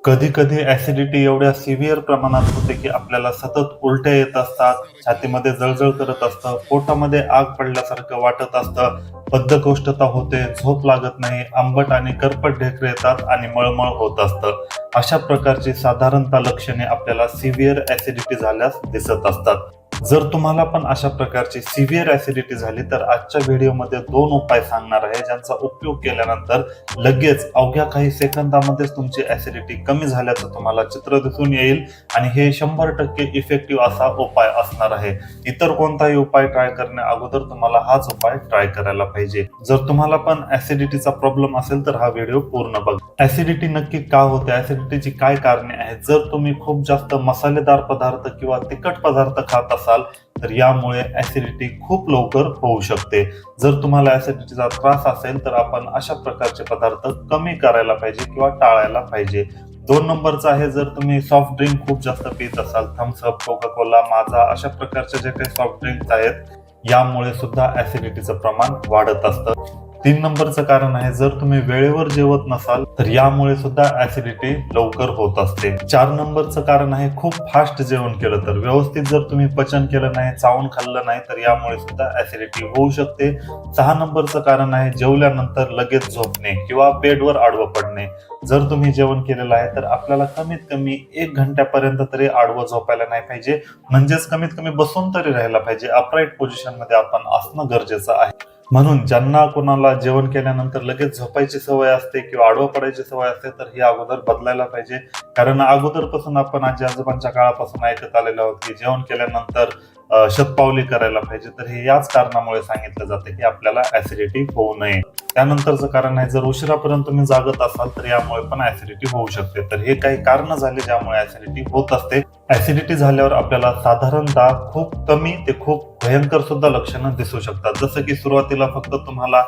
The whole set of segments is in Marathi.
कधी कधी ऍसिडिटी एवढ्या सिव्हिअर प्रमाणात होते की आपल्याला सतत उलट्या येत असतात, छातीमध्ये जळजळ करत असतं, पोटामध्ये आग पडल्यासारखं वाटत असतं, बद्धकोष्ठता होते, झोप लागत नाही, आंबट आणि करपट ढेकरे येतात आणि मळमळ होत असतं. अशा प्रकारची साधारणतः लक्षणे आपल्याला सिव्हिअर ऍसिडिटी झाल्यास दिसत असतात. जर तुम्हाला पण अशा प्रकारची सिव्हिअर ऍसिडिटी झाली तर आजच्या व्हिडिओमध्ये 2 उपाय सांगणार आहे, ज्यांचा उपयोग केल्यानंतर लगेच अवघ्या काही सेकंदामध्येच तुमची ऍसिडिटी कमी झाल्याचं तुम्हाला चित्र दिसून येईल आणि हे 100% इफेक्टिव्ह असा उपाय असणार आहे. इतर कोणताही उपाय ट्राय करण्या अगोदर तुम्हाला हाच उपाय ट्राय करायला पाहिजे. जर तुम्हाला पण ऍसिडिटीचा प्रॉब्लेम असेल तर हा व्हिडिओ पूर्ण बघा. ऍसिडिटी नक्की का होते, ऍसिडिटीची काय कारणे आहेत? जर तुम्ही खूप जास्त मसालेदार पदार्थ किंवा तिखट पदार्थ खात असाल तर यामुळे ऍसिडिटी खूप लवकर होऊ शकते. जर तुम्हाला ऍसिडिटीचा त्रास असेल तर आपण अशा प्रकारचे पदार्थ कमी करायला पाहिजे किंवा टाळायला पाहिजे. 2 नंबरचा आहे, जर तुम्ही सॉफ्ट ड्रिंक खूप जास्त पित असाल, थम्सअप, कोका कोला, माझा अशा प्रकारचे जे काही सॉफ्ट ड्रिंक्स आहेत यामुळे सुद्धा ऍसिडिटीचं प्रमाण वाढत असतं. 3 नंबरचं कारण आहे, जर तुम्ही वेळेवर जेवत नसाल तर यामुळे सुद्धा ऍसिडिटी लवकर होत असते. 4 नंबरचं कारण आहे, खूप फास्ट जेवण केलं तर, व्यवस्थित जर तुम्ही पचन केलं नाही, चावून खाल्लं नाही तर यामुळे सुद्धा ऍसिडिटी होऊ शकते. 6 नंबरचं कारण आहे, जेवल्यानंतर लगेच झोपणे किंवा बेडवर आडवं पडणे. जर तुम्ही जेवण केलेलं आहे तर आपल्याला कमीत कमी 1 घंट्यापर्यंत तरी आडवं झोपायला नाही पाहिजे, म्हणजेच कमीत कमी बसून तरी राहायला पाहिजे. अपराईट पोझिशन मध्ये आपण असणं गरजेचं आहे. म्हणून ज्यांना कोणाला जेवण केल्यानंतर लगेच झोपायची सवय असते किंवा आडवं पडायची सवय असते तर ही अगोदर बदलायला पाहिजे. कारण अगोदरपासून आपण आजी आजोबांच्या काळापासून ऐकत आलेलो आहोत की जेवण केल्यानंतर शतपावली करायला पाहिजे. तर हे याच कारणामुळे सांगितलं जाते की आपल्याला ऍसिडिटी होऊ नये. त्यानंतरचं कारण आहे, जर उशिरापर्यंत तुम्ही जागत असाल तर यामुळे पण ऍसिडिटी होऊ शकते. तर हे काही कारण झाले ज्यामुळे ऍसिडिटी होत असते. ऍसिडिटी झाल्यावर आपल्याला साधारणतः खूप कमी ते खूप भयंकर सुद्धा लक्षणं दिसू शकतात. जसं की सुरुवातीला फक्त तुम्हाला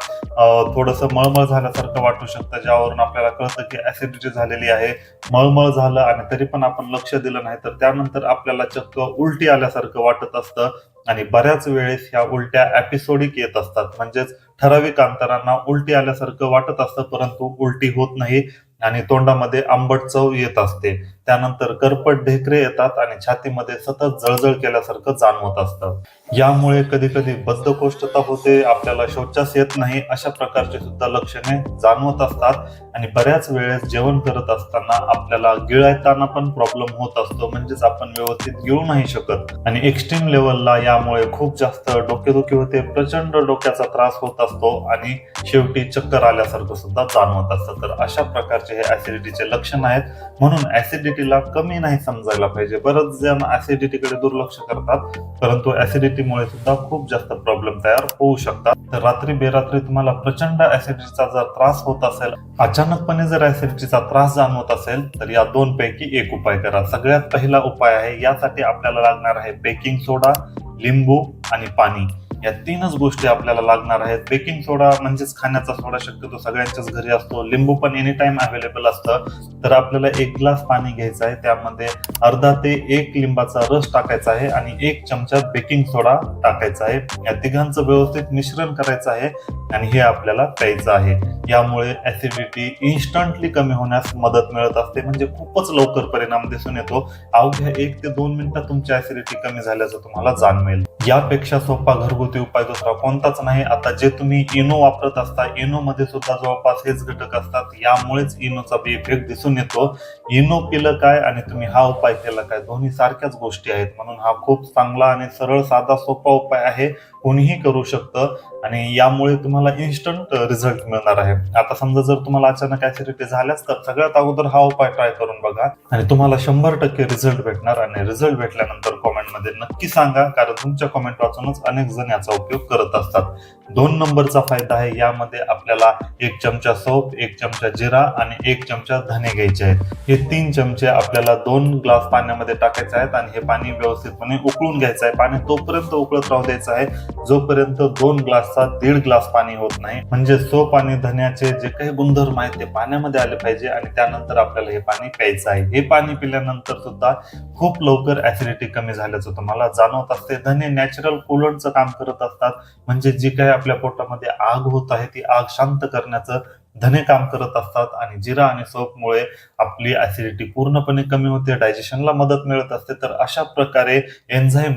थोडंसं मळमळ झाल्यासारखं वाटू शकतं, ज्यावरून आपल्याला कळतं की ऍसिडिटी झालेली आहे. मळमळ झालं आणि तरी पण आपण लक्ष दिलं नाही तर त्यानंतर आपल्याला चक्क उलटी आल्यासारखं वाटत असतं आणि बऱ्याच वेळेस ह्या उलट्या एपिसोडिक येत असतात, म्हणजेच ठराविक अंतरांना उलटी आल्यासारखं वाटत असतं परंतु उलटी होत नाही आणि तोंडामध्ये आंबट चव येत असते. त्यानंतर करपट ढेकरे येतात आणि छातीमध्ये सतत जळजळ केल्यासारखं जाणवत असतं. यामुळे कधी कधी बद्धकोष्ठता होते, आपल्याला शौचास येत नाही, अशा प्रकारची सुद्धा लक्षणे जाणवत असतात. आणि बऱ्याच वेळेस जेवण करत असताना आपल्याला गिळताना पण प्रॉब्लेम होत असतो, म्हणजेच आपण व्यवस्थित गिळू नाही शकत. आणि एक्स्ट्रीम लेवलला यामुळे खूप जास्त डोकेदुखी होते, प्रचंड डोक्याचा त्रास होत असतो आणि शेवटी चक्कर आल्यासारखं सुद्धा जाणवत असतं. तर अशा प्रकारचे हे ऍसिडिटीचे लक्षण आहेत. म्हणून ऍसिडिटीला कमी नाही समजायला पाहिजे. बरेच जण ऍसिडिटीकडे दुर्लक्ष करतात परंतु ऍसिडिटीमुळे सुद्धा खूप जास्त प्रॉब्लेम तयार होऊ शकतात. तर रात्री बेरात्री तुम्हाला प्रचंड ऍसिडिटीचा जर त्रास होत असेल, अचानकपणे जर ऍसिडिटीचा त्रास जाणवत असेल तर या 2 पैकी एक उपाय करा. सगळ्यात पहिला उपाय आहे, यासाठी आपल्याला लागणार आहे बेकिंग सोडा, लिंबू आणि पाणी. या 3च गोष्टी आपल्याला लागणार आहेत. बेकिंग सोडा म्हणजेच खाण्याचा सोडा शक्यतो सगळ्यांच्याच घरी असतो. लिंबू पण एनी टाइम अवेलेबल असतं. तर आपल्याला 1 ग्लास पाणी घ्यायचं आहे, त्यामध्ये अर्धा ते 1 लिंबाचा रस टाकायचा आहे आणि 1 चमचा बेकिंग सोडा टाकायचा आहे. या तिघांचं व्यवस्थित मिश्रण करायचं आहे आणि हे आपल्याला प्यायचं आहे. यामुळे ऍसिडिटी इन्स्टंटली कमी होण्यास मदत मिळत असते, म्हणजे खूपच लवकर परिणाम दिसून येतो. अवघ्या 1 ते 2 मिनिटात तुमची ऍसिडिटी कमी झाल्याचं तुम्हाला जाणवेल. यापेक्षा सोपा घरगुती उपाय दुसरा कोणताच नाही. आता जे तुम्ही इनो वापरत असता, इनो मध्ये सुद्धा जवळपास हेच घटक असतात, यामुळेच इनोचा इफेक्ट दिसून येतो. इनो पिलं काय आणि तुम्ही हा उपाय केला काय, दोन्ही सारख्याच गोष्टी आहेत. म्हणून हा खूप चांगला आणि सरळ साधा सोपा उपाय आहे, कोणीही करू शकतं आणि यामुळे तुम्हाला इन्स्टंट रिझल्ट मिळणार आहे. आता समजा जर तुम्हाला अचानक ऍसिडिटी झाल्यास तर सगळ्यात अगोदर हा उपाय ट्राय करून बघा आणि तुम्हाला 100% रिझल्ट भेटणार. आणि रिझल्ट भेटल्यानंतर कॉमेंटमध्ये नक्की सांगा, कारण तुमच्या कॉमेंट वाचूनच अनेक जण याचा उपयोग करत असतात. 2 नंबरचा फायदा आहे, यामध्ये आपल्याला 1 चमचा सौंफ, 1 चमचा जिरा आणि 1 चमचा धने घ्यायचे आहेत. हे 3 चमचे आपल्याला 2 ग्लास पाण्यामध्ये टाकायचे आहेत आणि हे पाणी व्यवस्थितपणे उकळून घ्यायचं आहे. पाणी तोपर्यंत उकळत राहू द्यायचं आहे जोपर्यंत 2 ग्लासचा 1.5 ग्लास पाणी होत नाही. म्हणजे सौंफ आणि धन्याचे जे काही गुणधर्म आहेत ते पाण्यामध्ये आले पाहिजे आणि त्यानंतर आपल्याला हे पाणी प्यायचं आहे. हे पाणी पिल्यानंतर सुद्धा खूप लवकर ऍसिडिटी कमी झाल्याचं तुम्हाला जाणवत असते. धने नॅचरल कूलंटचं काम करत असतात, म्हणजे जी काही आपल्या पोटामध्ये आग होत आहे ती आग शांत करण्याचं धने काम करत असतात आणि जिरा आणि सोपमुळे आपली ऍसिडिटी पूर्णपणे कमी होते, डायजेशनला मदत मिळत असते. तर अशा प्रकारे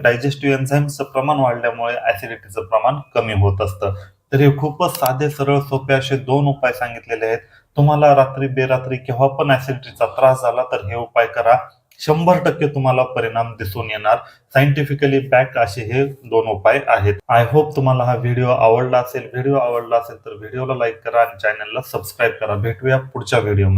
डायजेस्टिव्ह एन्झाईमचं प्रमाण वाढल्यामुळे ऍसिडिटीचं प्रमाण कमी होत असतं. तर हे खूपच साधे सरळ सोपे असे 2 उपाय सांगितलेले आहेत. तुम्हाला रात्री बेरात्री केव्हा पण ऍसिडिटीचा त्रास झाला तर हे उपाय करा. 100% तुम्हाला परिणाम दिसून येणार. सायंटिफिकली बॅक असे हे 2 उपाय आहेत. आय होप तुम्हाला हा व्हिडिओ आवडला असेल. व्हिडिओ आवडला असेल तर व्हिडिओला लाईक करा आणि चॅनलला सबस्क्राईब करा. भेटूया पुढच्या व्हिडिओमध्ये.